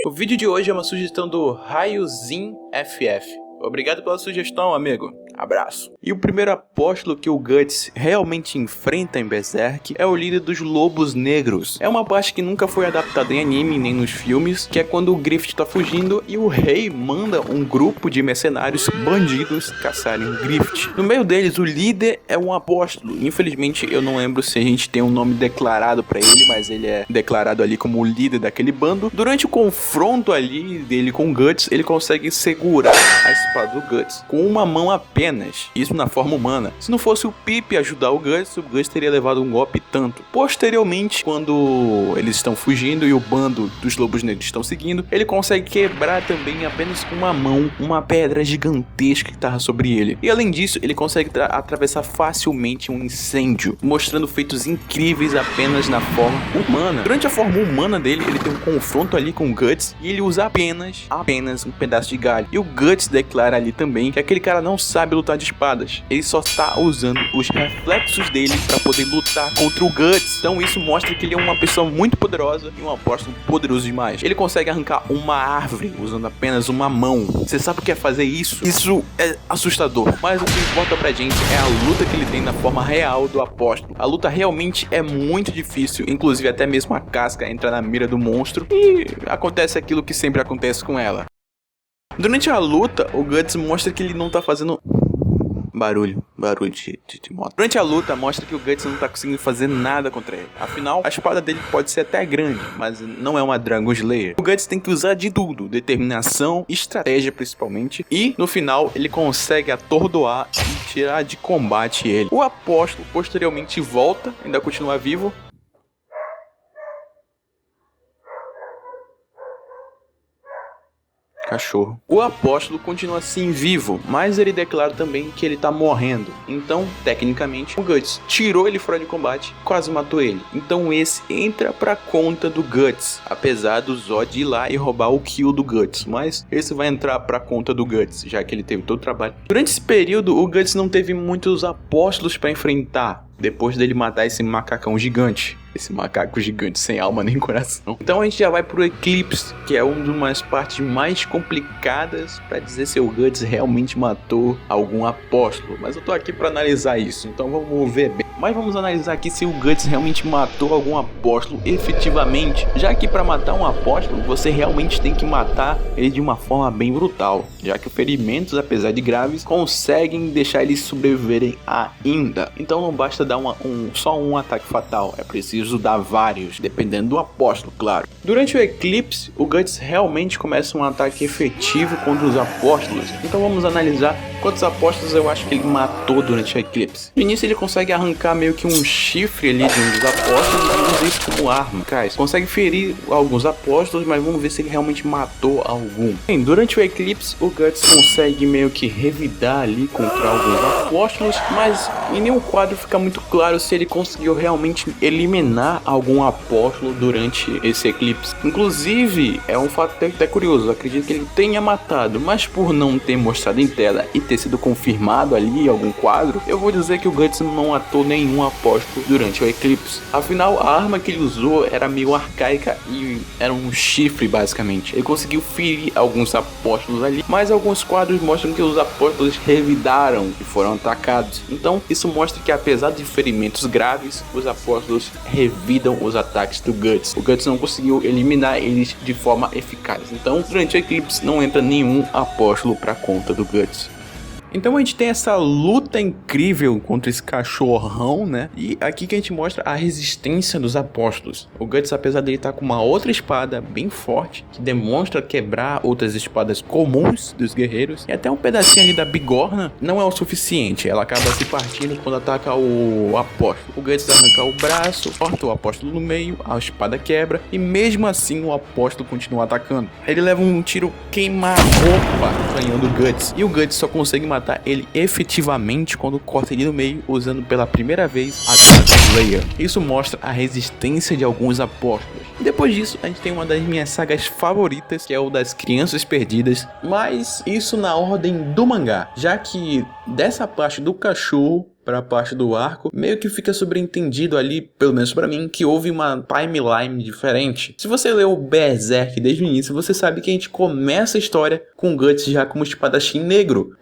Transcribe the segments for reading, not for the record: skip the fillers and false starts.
O vídeo de hoje é uma sugestão do Raiozinho FF. Obrigado pela sugestão, amigo. Abraço. E o primeiro apóstolo que o Guts realmente enfrenta em Berserk é o líder dos Lobos Negros. É uma parte que nunca foi adaptada em anime nem nos filmes, que é quando o Griffith tá fugindo e o rei manda um grupo de mercenários bandidos caçarem o Griffith. No meio deles, o líder é um apóstolo. Infelizmente, eu não lembro se a gente tem um nome declarado pra ele, mas ele é declarado ali como o líder daquele bando. Durante o confronto ali dele com o Guts, ele consegue segurar a espada do Guts com uma mão apenas. Isso na forma humana. Se não fosse o Pip ajudar o Guts teria levado um golpe tanto. Posteriormente, quando eles estão fugindo e o bando dos Lobos Negros estão seguindo, ele consegue quebrar também apenas com uma mão uma pedra gigantesca que estava sobre ele. E além disso, ele consegue atravessar facilmente um incêndio, mostrando feitos incríveis apenas na forma humana. Durante a forma humana dele, ele tem um confronto ali com o Guts e ele usa apenas um pedaço de galho. E o Guts declara ali também que aquele cara não sabe lutar de espadas. Ele só está usando os reflexos dele para poder lutar contra o Guts. Então isso mostra que ele é uma pessoa muito poderosa e um apóstolo poderoso demais. Ele consegue arrancar uma árvore usando apenas uma mão. Você sabe o que é fazer isso? Isso é assustador. Mas o que importa pra gente é a luta que ele tem na forma real do apóstolo. A luta realmente é muito difícil. Inclusive até mesmo a casca entra na mira do monstro e acontece aquilo que sempre acontece com ela. Durante a luta, o Guts mostra que ele não tá fazendo barulho de moto. Durante a luta, mostra que o Guts não tá conseguindo fazer nada contra ele. Afinal, a espada dele pode ser até grande, mas não é uma Dragon Slayer. O Guts tem que usar de tudo, determinação, estratégia principalmente, e no final ele consegue atordoar e tirar de combate ele. O apóstolo posteriormente volta, ainda continua vivo. Cachorro. O apóstolo continua assim vivo, mas ele declara também que ele tá morrendo. Então, tecnicamente, o Guts tirou ele fora de combate, quase matou ele. Então esse entra pra conta do Guts, apesar do Zod ir lá e roubar o kill do Guts, mas esse vai entrar pra conta do Guts, já que ele teve todo o trabalho. Durante esse período, o Guts não teve muitos apóstolos pra enfrentar, depois dele matar esse macacão gigante. Esse macaco gigante sem alma nem coração. Então a gente já vai pro Eclipse, que é uma das partes mais complicadas para dizer se o Guts realmente matou algum apóstolo. Mas eu tô aqui para analisar isso, então vamos ver bem. Mas vamos analisar aqui se o Guts realmente matou algum apóstolo efetivamente. Já que para matar um apóstolo, você realmente tem que matar ele de uma forma bem brutal. Já que os ferimentos, apesar de graves, conseguem deixar eles sobreviverem ainda. Então não basta dar só um ataque fatal, é preciso dar vários, dependendo do apóstolo, claro. Durante o Eclipse, o Guts realmente começa um ataque efetivo contra os apóstolos. Então vamos analisar quantos apóstolos eu acho que ele matou durante o Eclipse. No início ele consegue arrancar meio que um chifre ali de um dos apóstolos e usa isso como arma. Consegue ferir alguns apóstolos, mas vamos ver se ele realmente matou algum. Bem, durante o Eclipse, o Guts consegue meio que revidar ali contra alguns apóstolos, mas em nenhum quadro fica muito claro se ele conseguiu realmente eliminar algum apóstolo durante esse Eclipse. Inclusive, é um fato até curioso, eu acredito que ele tenha matado, mas por não ter mostrado em tela e ter sido confirmado ali em algum quadro, eu vou dizer que o Guts não matou nenhum apóstolo durante o Eclipse. Afinal, a arma que ele usou era meio arcaica e era um chifre basicamente. Ele conseguiu ferir alguns apóstolos ali, mas alguns quadros mostram que os apóstolos revidaram e foram atacados. Então isso mostra que apesar de ferimentos graves, os apóstolos revidam os ataques do Guts. O Guts não conseguiu eliminar eles de forma eficaz. Então durante o Eclipse não entra nenhum apóstolo para conta do Guts. Então a gente tem essa luta incrível contra esse cachorrão, né? E aqui que a gente mostra a resistência dos apóstolos. O Guts, apesar dele estar com uma outra espada bem forte, que demonstra quebrar outras espadas comuns dos guerreiros, e até um pedacinho ali da bigorna, não é o suficiente. Ela acaba se partindo quando ataca o apóstolo. O Guts arranca o braço, corta o apóstolo no meio, a espada quebra, e mesmo assim o apóstolo continua atacando. Ele leva um tiro queima-roupa ganhando o Guts, e o Guts só consegue matar ele efetivamente quando corta ele no meio, usando pela primeira vez a Dragon Slayer. Isso mostra a resistência de alguns apóstolos. E depois disso, a gente tem uma das minhas sagas favoritas, que é o das Crianças Perdidas, mas isso na ordem do mangá, já que dessa parte do cachorro pra parte do arco, meio que fica sobreentendido ali, pelo menos pra mim, que houve uma timeline diferente. Se você leu o Berserk desde o início, você sabe que a gente começa a história com Guts já como espadachim negro,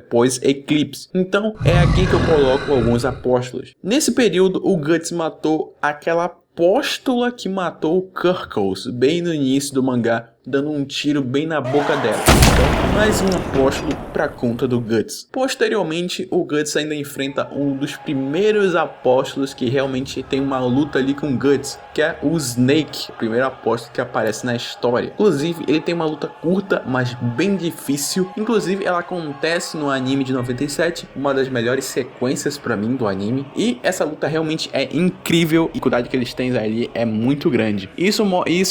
pós-eclipse. Então é aqui que eu coloco alguns apóstolos. Nesse período, o Guts matou aquela apóstola que matou o Kurkos bem no início do mangá, dando um tiro bem na boca dela. Então, mais um apóstolo pra conta do Guts. Posteriormente, o Guts ainda enfrenta um dos primeiros apóstolos que realmente tem uma luta ali com o Guts, que é o Snake, o primeiro apóstolo que aparece na história. Inclusive, ele tem uma luta curta, mas bem difícil. Inclusive, ela acontece no anime de 97, uma das melhores sequências pra mim do anime. E essa luta realmente é incrível e a quantidade que eles têm ali é muito grande. Isso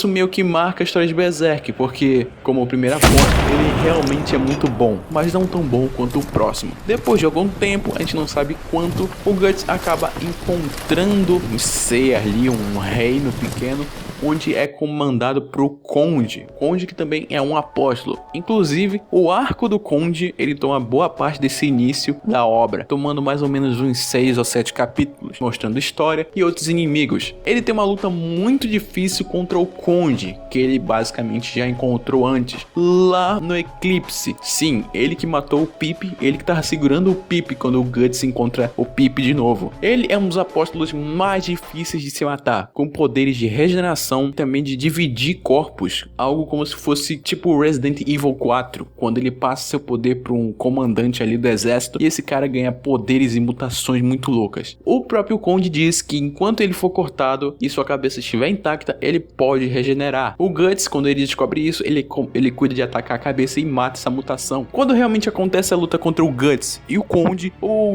meio que marca a história de Berserk, porque como o primeiro apóstolo, ele realmente é muito bom, mas não tão bom quanto o próximo. Depois de algum tempo, a gente não sabe quanto, o Guts acaba encontrando um ser ali, um reino pequeno, onde é comandado pro Conde que também é um apóstolo. Inclusive, o arco do Conde, ele toma boa parte desse início da obra, tomando mais ou menos uns 6 ou 7 capítulos, mostrando história e outros inimigos. Ele tem uma luta muito difícil contra o Conde, que ele basicamente já encontrou antes, lá no Eclipse. Sim, ele que matou o Pip, ele que tava segurando o Pip quando o Guts encontra o Pip de novo. Ele é um dos apóstolos mais difíceis de se matar, com poderes de regeneração, também de dividir corpos, algo como se fosse tipo Resident Evil 4, quando ele passa seu poder para um comandante ali do exército e esse cara ganha poderes e mutações muito loucas. O próprio Conde diz que enquanto ele for cortado e sua cabeça estiver intacta, ele pode regenerar. O Guts, quando ele descobre isso, ele cuida de atacar a cabeça e mata essa mutação. Quando realmente acontece a luta contra o Guts e o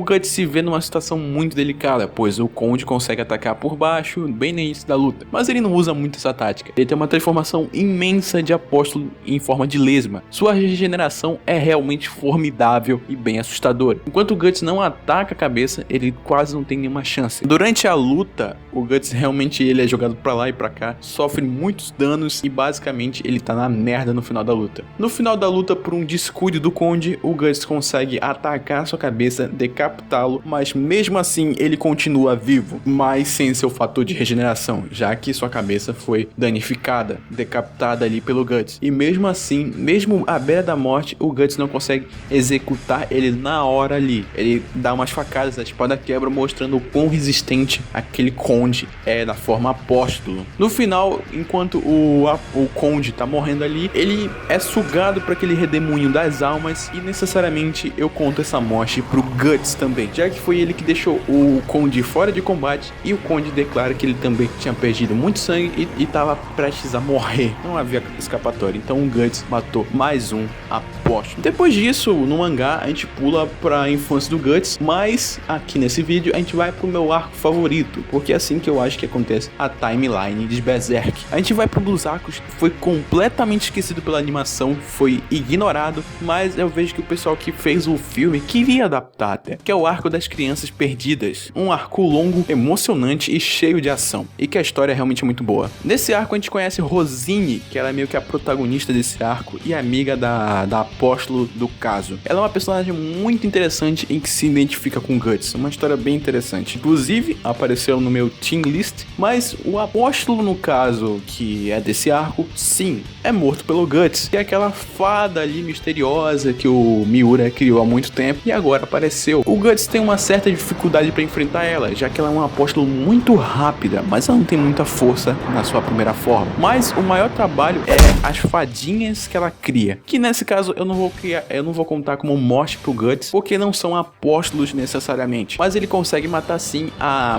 Guts se vê numa situação muito delicada, pois o Conde consegue atacar por baixo, bem no início da luta, mas ele não usa muito essa tática. Ele tem uma transformação imensa de apóstolo em forma de lesma. Sua regeneração é realmente formidável e bem assustadora. Enquanto o Guts não ataca a cabeça, ele quase não tem nenhuma chance. Durante a luta, o Guts realmente ele é jogado pra lá e pra cá, sofre muitos danos e basicamente ele tá na merda no final da luta. No final da luta, por um descuido do Conde, o Guts consegue atacar sua cabeça, decapitá-lo, mas mesmo assim ele continua vivo, mas sem seu fator de regeneração, já que sua cabeça foi danificada, decapitada ali pelo Guts. E mesmo assim, mesmo à beira da morte, o Guts não consegue executar ele na hora ali. Ele dá umas facadas, a espada quebra, mostrando o quão resistente aquele Conde é na forma apóstolo. No final, enquanto o Conde tá morrendo ali, ele é sugado para aquele redemoinho das almas e necessariamente eu conto essa morte pro Guts também, já que foi ele que deixou o Conde fora de combate e o Conde declara que ele também tinha perdido muito sangue e tava prestes a morrer. Não havia escapatória. Então o Guts matou mais um apóstolo. Depois disso, no mangá, a gente pula pra infância do Guts, mas aqui nesse vídeo a gente vai pro meu arco favorito, porque é assim que eu acho que acontece a timeline de Berserk. A gente vai pro dos arcos que foi completamente esquecido pela animação, foi ignorado, mas eu vejo que o pessoal que fez o filme queria adaptar até, que é o arco das crianças perdidas. Um arco longo, emocionante e cheio de ação, e que a história é realmente muito boa. Nesse arco a gente conhece Rosine, que ela é meio que a protagonista desse arco e amiga da apóstolo do caso. Ela é uma personagem muito interessante em que se identifica com Guts, uma história bem interessante. Inclusive, apareceu no meu team list, mas o apóstolo no caso, que é desse arco, sim, é morto pelo Guts, que é aquela fada ali misteriosa que o Miura criou há muito tempo e agora apareceu. O Guts tem uma certa dificuldade para enfrentar ela, já que ela é uma apóstolo muito rápida, mas ela não tem muita força na sua primeira forma. Mas o maior trabalho é as fadinhas que ela cria, que nesse caso eu não vou contar como morte pro Guts, porque não são apóstolos necessariamente, mas ele consegue matar sim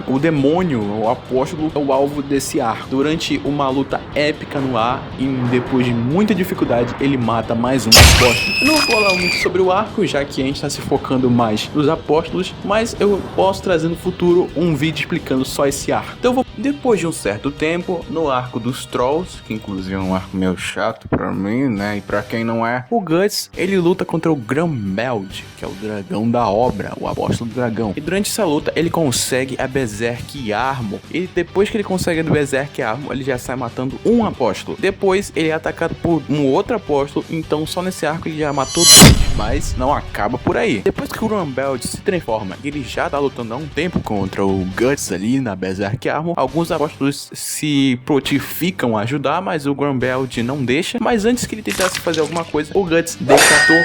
o demônio, o apóstolo, o alvo desse arco. Durante uma luta épica no ar e depois de muita dificuldade, ele mata mais um apóstolo. Eu não vou falar muito sobre o arco, já que a gente está se focando mais nos apóstolos, mas eu posso trazer no futuro um vídeo explicando só esse arco. Então depois de um certo tempo, no arco dos Trolls, que inclusive é um arco meio chato pra mim, né, e pra quem não é, o Guts, ele luta contra o Grumeld, que é o dragão da obra, o apóstolo do dragão. E durante essa luta, ele consegue a Berserk Armor. E depois que ele consegue a Berserk Armor, ele já sai matando um apóstolo. Depois, ele é atacado por um outro apóstolo, então só nesse arco ele já matou 2. Mas não acaba por aí. Depois que o Grumbelt se transforma, ele já tá lutando há um tempo contra o Guts ali na Berserk Armor. Alguns apóstolos se prontificam a ajudar, mas o Grumbelt não deixa. Mas antes que ele tentasse fazer alguma coisa, o Guts decatou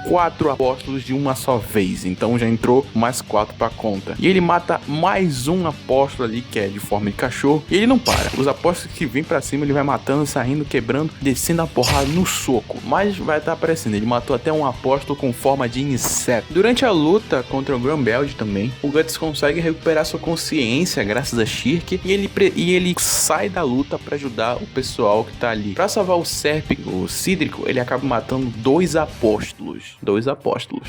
quatro apóstolos de uma só vez. Então já entrou mais 4 pra conta. E ele mata mais um apóstolo ali, que é de forma de cachorro. E ele não para. Os apóstolos que vêm pra cima, ele vai matando, saindo, quebrando, descendo a porrada no soco. Mas vai estar aparecendo. Ele matou até um apóstolo com forma de inseto. Durante a luta contra o Grumbelt também, o Guts consegue recuperar sua consciência graças a Shirk. E ele sai da luta pra ajudar o pessoal que tá ali. Pra salvar o Serp, o Cídrico, ele acaba matando dois apóstolos.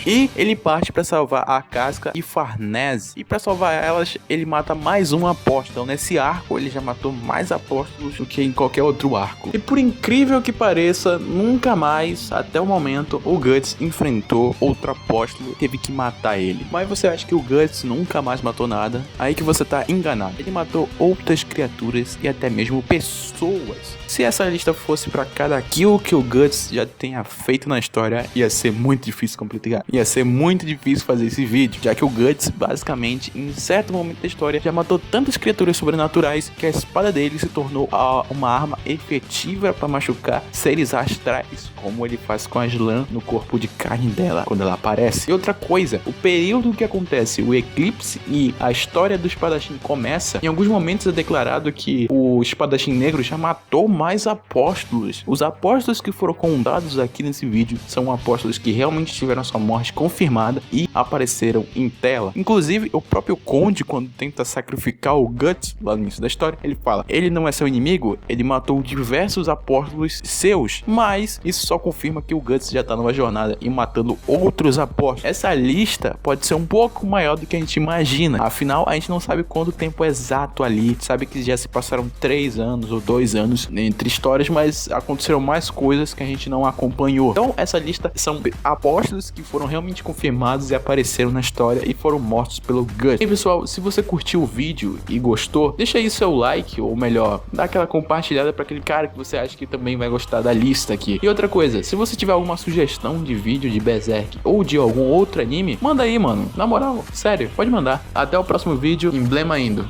E ele parte pra salvar a Casca e Farnese. E pra salvar elas, ele mata mais um apóstolo. Então, nesse arco, ele já matou mais apóstolos do que em qualquer outro arco. E por incrível que pareça, nunca mais, até o momento, o Guts enfrentou outro apóstolo e teve que matar ele. Mas você acha que o Guts nunca mais matou nada? Aí que você tá enganado. Ele matou outras criaturas e até mesmo pessoas. Se essa lista fosse pra cada kill que o Guts já tenha feito na história, ia ser muito difícil complicar. Ia ser muito difícil fazer esse vídeo, já que o Guts, basicamente, em certo momento da história, já matou tantas criaturas sobrenaturais que a espada dele se tornou uma arma efetiva para machucar seres astrais, como ele faz com a Slan no corpo de carne dela quando ela aparece. E outra coisa, o período que acontece o eclipse e a história do espadachim começa, em alguns momentos é declarado que o espadachim negro já matou mais apóstolos. Os apóstolos que foram contados aqui nesse vídeo são apóstolos que realmente tiveram sua morte confirmada e apareceram em tela. Inclusive, o próprio Conde, quando tenta sacrificar o Guts lá no início da história, ele fala, ele não é seu inimigo, ele matou diversos apóstolos seus, mas isso só confirma que o Guts já tá numa jornada e matando outros apóstolos. Essa lista pode ser um pouco maior do que a gente imagina, afinal a gente não sabe quanto tempo exato ali, sabe que já se passaram 3 anos ou 2 anos entre histórias, mas aconteceram mais coisas que a gente não acompanhou. Então essa lista são apóstolos que foram realmente confirmados e apareceram na história e foram mortos pelo Guts. E pessoal, se você curtiu o vídeo e gostou, deixa aí seu like, ou melhor, dá aquela compartilhada para aquele cara que você acha que também vai gostar da lista aqui. E outra coisa, se você tiver alguma sugestão de vídeo de Berserk ou de algum outro anime, manda aí, mano. Na moral, sério, pode mandar. Até o próximo vídeo, emblema indo.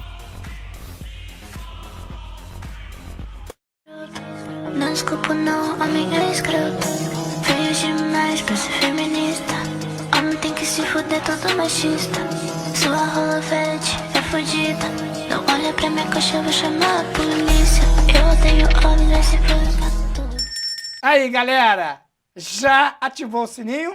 Não desculpo não, homem é escroto. Feio demais pra ser feminista. Homem tem que se fuder, todo machista. Sua rola fede, é fodida. Não olha pra minha coxa, eu vou chamar a polícia. Eu odeio homem, vai se tudo. Aí galera, já ativou o sininho?